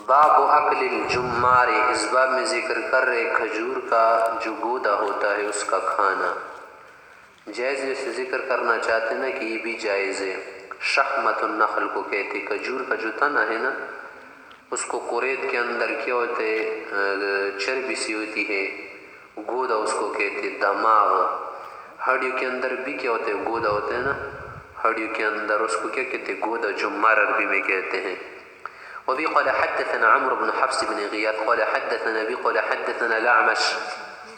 باب اکل الجمار، اس باب میں ذکر کر رہے کھجور کا جو گودا ہوتا ہے اس کا کھانا جائز سے ذکر کرنا چاہتے نا کہ یہ بھی جائز ہے۔ شحمت النخل کو کہتے، کھجور کا جو تنا ہے نا اس کو قرید کے اندر کیا ہوتے چربی سی ہوتی ہے، گودا اس کو کہتے۔ دماغ، ہڈیوں کے اندر بھی کیا ہوتے ہیں گودا ہوتے ہیں نا، ہڈیوں کے اندر اس کو کیا کہتے گودا، جمار عربی میں کہتے ہیں۔ وبه قال حدثنا عمرو بن حفص بن غياث قال حدثنا أبي قال حدثنا الأعمش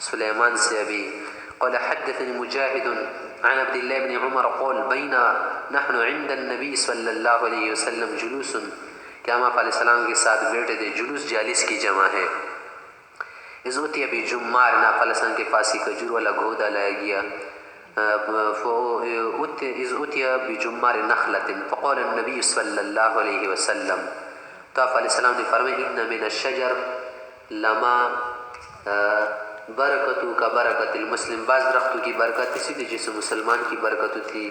سليمان سے ابی قال حدثني مجاهد عن عبد الله بن عمر قال بينا نحن عند النبي صلی اللہ علیہ وسلم جلوس، کہ ہم آپ علیہ السلام کے ساتھ بیٹھے تھے، جلوس جالس کی جمع ہے۔ اذ اتي بجمار، آپ علیہ السلام کے پاس ہی کھجور والا گودا لایا گیا۔ اذ اتي بجمار نخلة فقال النبي صلی اللہ علیہ وسلم، تو آپ علیہ السلام نے فرمایا ان من الشجر لما برکتو کا برکت المسلم، بعض درختوں کی برکت اسی تھی جیسے مسلمان کی برکت تھی،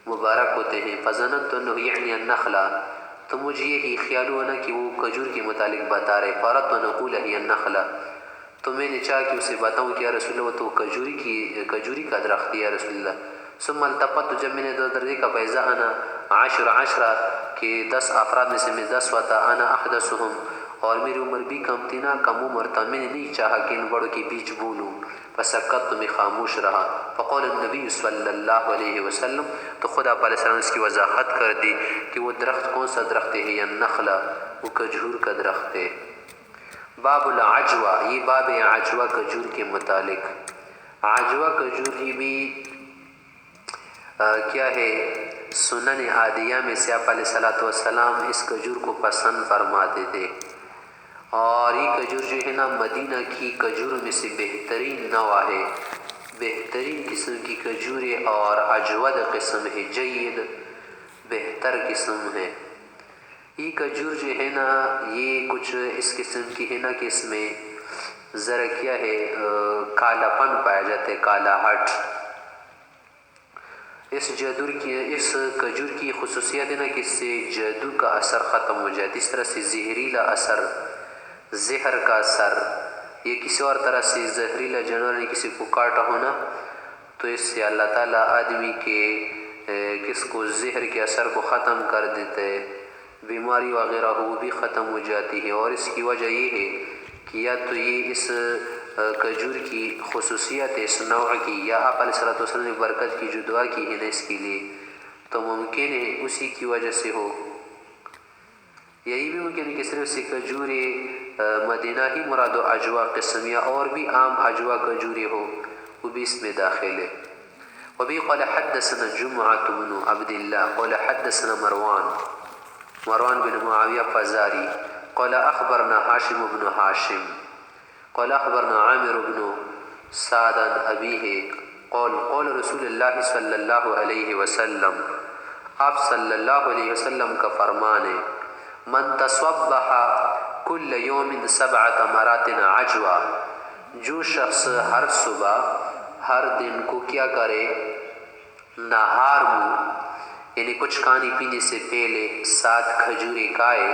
مبارک ہوتے ہیں۔ فظننت انه یعنی النخلہ، تو مجھے یہی خیال ہوا نا کہ وہ کھجور کے متعلق بتا رہے۔ فاردت ان اقول هي النخلہ، تو میں نے چاہا کہ اسے بتاؤں کہ یا رسول اللہ وہ تو کھجوری کا درخت ہے یا رسول اللہ۔ ثم التفت، جب میں نے ادھر دیکھا فاذا انا عشرہ کہ 10 افراد میں سے میں 10 ہوتا، انا احدثهم، اور میری عمر بھی کم تھی نا، کم عمر تھا، میں نے نہیں چاہا کہ ان بڑوں کے بیچ بولوں، فسکت، تو میں خاموش رہا۔ فقال النبی صلی اللہ علیہ وسلم، تو خدا علیہ السلام نے اس کی وضاحت کر دی کہ وہ درخت کون سا درخت ہے، یا نخلہ، وہ کھجور کا درخت ہے۔ باب العجوہ، یہ باب ہے عجوہ کھجور کے متعلق۔ عجوہ کھجور یہ بھی کیا ہے، سنن عادیہ میں سے آپ علیہ السلام اس کھجور کو پسند فرماتے تھے، اور یہ کھجور جو ہے نا مدینہ کی کھجوروں میں سے بہترین نوع ہے، بہترین قسم کی کھجور ہے، اور اجود قسم ہے، جید بہتر قسم ہے۔ یہ کھجور جو ہے نا یہ کچھ اس قسم کی ہے نا کہ اس میں ذرا کیا ہے کالا پن پایا جاتا ہے، کالا ہٹ۔ اس کھجور کی خصوصیت ہے نا کہ اس سے جادو کا اثر ختم ہو جاتا ہے، اس طرح سے زہریلا اثر، زہر کا اثر، یا کسی اور طرح سے زہریلا جانور نے کسی کو کاٹا ہونا تو اس سے اللہ تعالیٰ آدمی کے کس کو زہر کے اثر کو ختم کر دیتا ہے، بیماری وغیرہ ہو وہ بھی ختم ہو جاتی ہے۔ اور اس کی وجہ یہ ہے کہ یا تو یہ اس کھجور کی خصوصیت ہے اس نوع کی، یا آپ علیہ السلام نے برکت کی جو دعا کی ہے نا اس کے لیے، تو ممکن ہے اسی کی وجہ سے ہو، یہی بھی ممکن ہے کہ صرف سے کھجور مدینہ ہی مراد و عجوہ قسم، یا اور بھی عام عجوہ کھجورے ہو وہ بھی اس میں داخل ہے۔ وبه قال حدثنا جمعة بن عبد الله قال حدثنا مروان بن معاویہ فزاری قال اخبرنا هاشم بن هاشم قال اخبرنا عامر بن سعد عن ابیہ قال رسول اللہ صلی اللہ علیہ وسلم، آپ صلی اللہ علیہ وسلم کا فرمان ہے، من تصبح کل یوم 7 مرات عجوہ، جو شخص ہر صبح ہر دن کو کیا کرے، نہار منہ یعنی کچھ کھانے پینے سے پہلے 7 کھجوریں کھائے،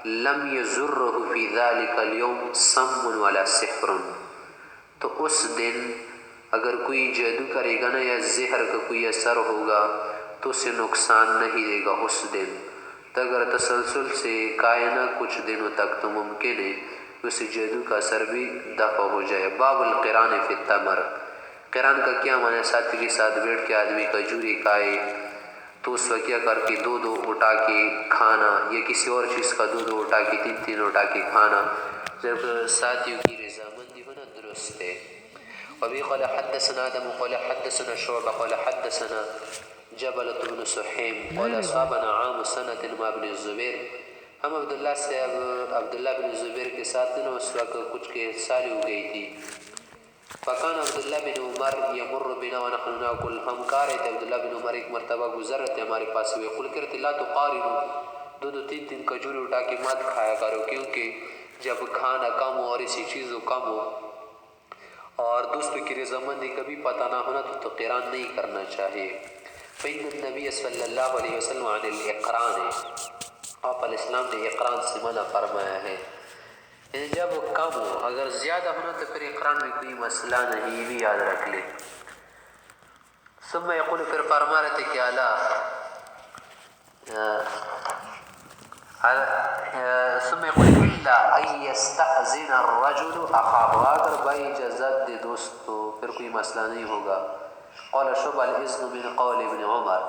لم یضرہ فی ذلک اليوم سم ولا سحر، تو اس دن اگر کوئی جادو کرے گا نا یا زہر کا کوئی اثر ہوگا تو اسے نقصان نہیں دے گا اس دن، تو اگر تسلسل سے کھائے نا کچھ دنوں تک تو ممکن ہے اسے جادو کا اثر بھی دفع ہو جائے۔ باب القران فی التمر، قران کا کیا معنی ہے، ساتھی کے ساتھ بیٹھ کے آدمی کھجوری کھائے تو اس وقت کیا کر کے 2 اٹھا کے کھانا، یا کسی اور چیز کا 2 اٹھا کے 3 اٹھا کے کھانا، جب ساتھیوں کی رضامندی ہونا درست ہے۔ وبه قال حدثنا آدم قال حدثنا شعبہ قال حدثنا جبلة بن سحیم قال اصابنا عام سنة مع ابن الزبیر، ہم عبداللہ بن زبیر کے ساتھ نا اس وقت کچھ کے سالی ہو گئی تھی۔ فکان عبداللہ بن عمر یمر بنا ونحن ناکل، ہم کھا رہے تھے، عبداللہ بن عمر ایک مرتبہ گزر رہے تھے ہمارے پاس ہوئے، قل کرتے لا تقارنوا، 2 کھجوریں اٹھا کے مت کھایا کرو، کیونکہ جب کھانا کم ہو اور اسی چیزوں کم ہو اور دوسروں کی رضامندی کبھی پتہ نہ ہونا تو قران نہیں کرنا چاہیے۔ فإن النبی صلی اللہ علیہ وسلم عن الاقران، آپ علیہ السلام نے اقران سے منع فرمایا ہے. یعنی جب کم ہو، اگر زیادہ ہونا تو پھر اقران میں کوئی مسئلہ نہیں، یہ بھی یاد رکھ لے. ثم یقول، پھر فرما رہے تھے کہ ثم يقول الا ان يستأذن الرجل اخاه، اگر بھائی اجازت دے دوست تو پھر کوئی مسئلہ نہیں ہوگا. قال شعبہ الاذن من قول ابن عمر،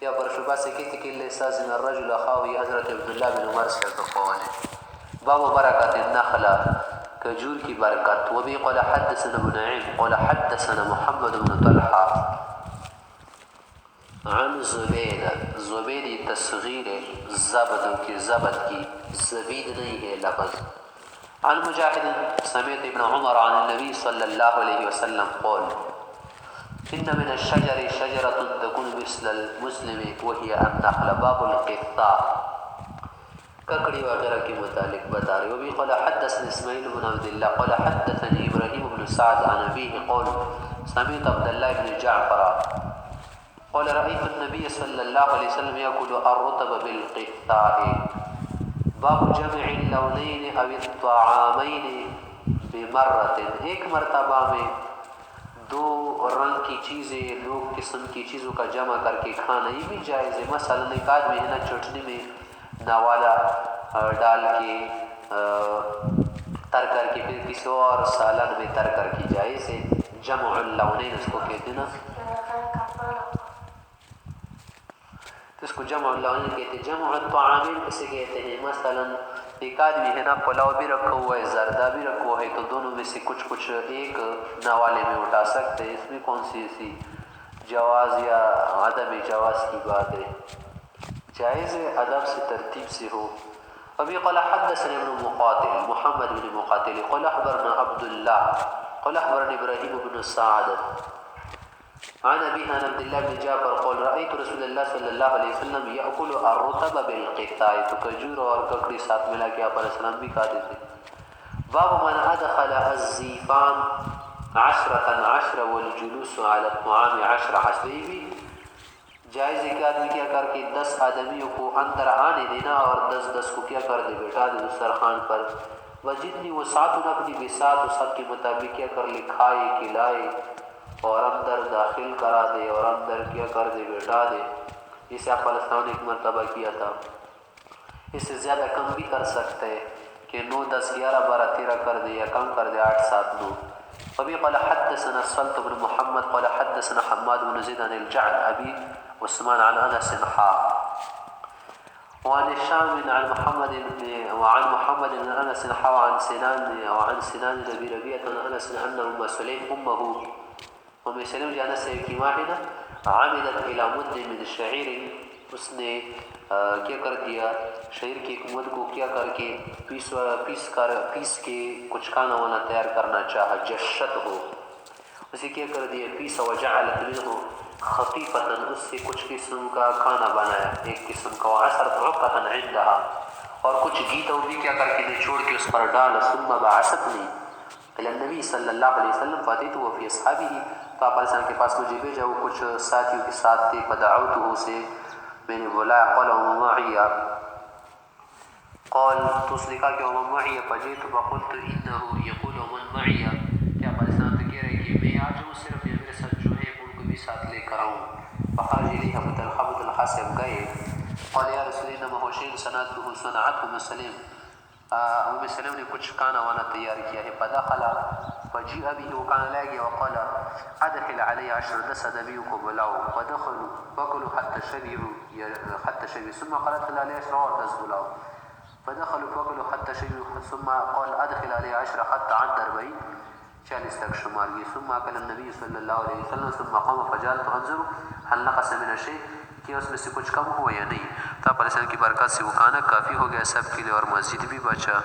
یا پر شعبہ سے کہتے کہ الا يستأذن الرجل اخاه، یہ حضرت عبداللہ بن عمر سے تو قول ہے. باب برکات النخلہ، کھجور کی برکت. وبه قال حدثنا ابن نعيم قال حدثنا محمد بن طلحہ عن زبید، زبید تصغیر زبد کی، زبد کی، زبید نہیں ہے لفظ. عن مجاہد سمیت ابن عمر عن النبی صلی اللہ علیہ وسلم قول ان من الشجر شجرة تكون مثل المسلم وهي النخل. باب القطاع، ککڑی وغیرہ کے متعلق بتا رہے. وبه قال حدثنا اسماعیل بن عبد الله قال حدثني ابراہیم بن سعد عن ابيه قول سمعت عبد الله بن جعفر قال رأيت النبي صلى الله عليه وسلم يأكل الرطب بالقطاع. باب جمع اللونين او الطعامين بمرة، ایک مرتبہ میں دو رنگ کی چیزیں، دو قسم کی چیزوں کا جمع کر کے کھانا، یہ بھی جائز ہے. مثلا ایک آدمی ہے نا چٹنی میں نوالا ڈال کے تر کر کے پھر کسی اور سالن میں تر کر کے جائز ہے. جمع اللونین اس کو کہتے ہیں نا، تو اس کو جمع اللونین کہتے ہیں. جمع الطعامین کسے کہتے ہیں؟ مثلا ایک آدمی ہے نا پلاؤ بھی رکھا ہوا ہے، زردہ بھی رکھا ہوا ہے، تو دونوں میں سے کچھ کچھ ایک نوالے میں اٹھا سکتے ہیں. اس میں کون سی ایسی جواز یا عدم جواز کی بات ہے؟ جائز ادب سے ترتیب سے ہو. ابھی قال حدثنا ابن مقاتل محمد بن مقاتل قال اخبرنا عبد الله قال اخبرنا ابراہیم بن سعد عن ابي عن عبد الله بن جعفر قال رايت رسول الله صلى الله عليه وسلم ياكل الرطب بالقطاع، تو کھجور اور ککڑی ساتھ ملا کے آپ علیہ السلام بھی کھاتے تھے. باب من ادخل الزیفان 10 والجلوس على الطعام 10، یہ بھی جائز ہے کہ آدمی کیا کر کے 10 آدمیوں کو اندر آنے دینا اور 10 کو کیا کر دے بیٹھا دے دسترخوان پر. وجتنی وسعت، اپنی بساط و سب کے مطابق کیا کر لے، کھائے کھلائے اور اندر داخل کرا دے اور اندر کیا کر دے بیٹھا دے. جسے آپ علیہ السلام نے ایک مرتبہ کیا تھا. اس سے زیادہ کم بھی کر سکتے ہیں کہ 9 10 11 12 13 کر دے، یا کم کر دے 8 7 9. ابھی قال حدثنا الصلت بن محمد قال حدثنا حماد بن زید عن الجعد ابي عثمان عن انس وعن الشام عن محمد بن انس وعن سنان بن ربيعة عن انس ان ام سليم ام سلیم جانا سے کی واحدہ عامدت الى مد من شعیر، اس نے کیا کر دیا شعیر کی ایک مد کو کیا کر کے پیس کے کچھ کھانا وانا تیار کرنا چاہا. جشت ہو، اسے کیا کر دیا پیسا. وجعلت منه خفیفتا، اس سے کچھ قسم کا کھانا بنایا ایک قسم کا. وعصرت عقتا عندها، اور کچھ گیتا بھی کیا کر کے نچوڑ کے اس پر ڈالا. ثم بعثتنی الى النبی صلی اللہ علیہ وسلم فاتیته وفی اصحابہ، تو آپ علیہ السلام کے پاس مجھے بھیجا، وہ کچھ ساتھیوں کے ساتھ تھے. فدعوته، سے میں نے بلایا. قال ومن معي، قال تو اس نے کہا کہ ومن معي، فجئت فقلت انه يقول ومن معي، کیا آپ علیہ السلام تو کہہ رہے کہ میں آ جاؤں صرف، یا میرے ساتھ جو ہے ان کو بھی ساتھ لے کر آؤں. فخرج الیہ ابو طلحہ سے گئے. قال یا رسول اللہ انما هو شيء صنعته ام سلیم، ام سلیم نے کچھ کھانا وانا تیار کیا ہے. فدخل فجیء به، وہ کھانا لے گیا. وقال ادخل علی 10 آدمیوں کو بلاؤ. فدخلوا فاكلوا حتى شبعوا ثم قال ادخل علی 10 اور 10 بلاؤ. فدخلوا فاكلوا حتى شبعوا ثم قال ادخل علی 10 حتى عد 40 تک شمار گئے. ثم اكل النبي صلی اللہ علیہ وسلم ثم قام فجعلت انظر هل نقص من الشيء، کہ اس میں سے کچھ کم ہوا یا نہیں. تو آپ علیہ السلام کی برکات سے وہ کھانا کافی ہو گیا سب کے لیے اور مسجد بھی بچا.